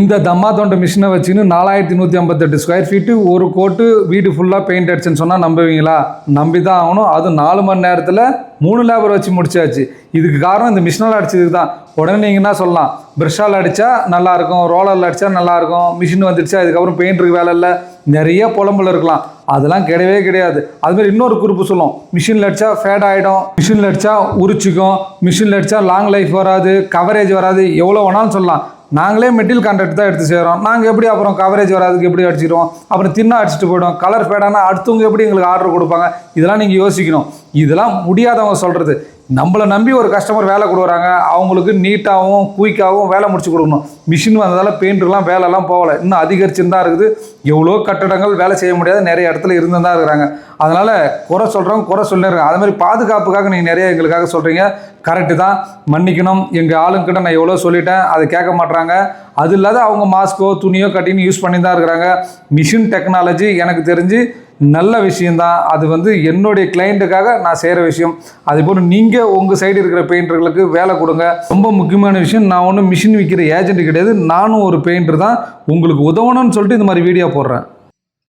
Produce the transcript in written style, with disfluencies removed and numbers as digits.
இந்த தம்மா தொண்ட மிஷினை வச்சுன்னு 4158 ஸ்கொயர் ஃபீட்டு ஒரு கோட்டு வீடு ஃபுல்லாக பெயிண்ட் அடிச்சுன்னு சொன்னால் நம்புவீங்களா? நம்பி தான் ஆகணும். அது 4 மணி நேரத்தில் 3 லேபர் வச்சு முடிச்சாச்சு. இதுக்கு காரணம் இந்த மிஷினால் அடிச்சதுக்கு தான். உடனே நீங்கள் என்ன சொல்லலாம், ப்ரெஷ்ஷால் அடித்தா நல்லாயிருக்கும், ரோலரில் அடித்தா நல்லாயிருக்கும், மிஷின் வந்துடுச்சா இதுக்கப்புறம் பெயிண்ட்டுக்கு வேலை இல்லை, நிறைய புலம்புல இருக்கலாம். அதெல்லாம் கிடையவே கிடையாது. அதுமாதிரி இன்னொரு குறிப்பு சொல்லும், மிஷினில் அடித்தா ஃபேட் ஆகிடும், மிஷினில் அடித்தா உரிச்சிக்கும், மிஷினில் அடித்தா லாங் லைஃப் வராது, கவரேஜ் வராது, எவ்வளோ வேணாலும் சொல்லலாம். நாங்களே மெட்டீரியல் கான்ட்ராக்ட் தான் எடுத்து செய்கிறோம். நாங்கள் எப்படி அப்புறம் கவரேஜ் வராதுக்கு எப்படி அடிச்சிடுவோம், அப்புறம் தின்னா அடிச்சுட்டு போய்டும், கலர் ஃபேடானா அடுத்தவங்க எப்படி எங்களுக்கு ஆர்டர் கொடுப்பாங்க? இதெல்லாம் நீங்கள் யோசிக்கணும். இதெல்லாம் முடியாதவங்க சொல்கிறது. நம்மளை நம்பி ஒரு கஸ்டமர் வேலை கொடுக்குறாங்க, அவங்களுக்கு நீட்டாகவும் குயிக்காகவும் வேலை முடிச்சு கொடுக்கணும். மிஷின் வந்ததால் பெயிண்ட்டுக்கெலாம் வேலைலாம் போகலை, இன்னும் அதிகரிச்சுன்னு தான் இருக்குது. எவ்வளோ கட்டடங்கள் வேலை செய்ய முடியாது, நிறைய இடத்துல இருந்து தான் இருக்கிறாங்க. அதனால் குறை சொல்கிறவங்க குறை சொல்லிடுறாங்க. அது மாதிரி பாதுகாப்புக்காக நீங்கள் நிறைய எங்களுக்காக சொல்கிறீங்க. கரெக்டு தான், மன்னிக்கணும். எங்கள் ஆளுங்கிட்ட நான் எவ்வளோ சொல்லிட்டேன், அதை கேட்க மாட்றாங்க. அது இல்லாத அவங்க மாஸ்கோ துணியோ கட்டின்னு யூஸ் பண்ணி தான் இருக்கிறாங்க. மிஷின் டெக்னாலஜி எனக்கு தெரிஞ்சு நல்ல விஷயந்தான். அது என்னுடைய கிளைண்ட்டுக்காக நான் செய்கிற விஷயம். அதேபோல் நீங்கள் உங்கள் சைடு இருக்கிற பெயிண்டர்களுக்கு வேலை கொடுங்க. ரொம்ப முக்கியமான விஷயம், நான் ஒன்றும் மிஷின் விற்கிற ஏஜென்ட் கிடையாது. நானும் ஒரு பெயிண்டர் தான். உங்களுக்கு உதவணும்னு சொல்லிட்டு இந்த மாதிரி வீடியோ போடுறேன்.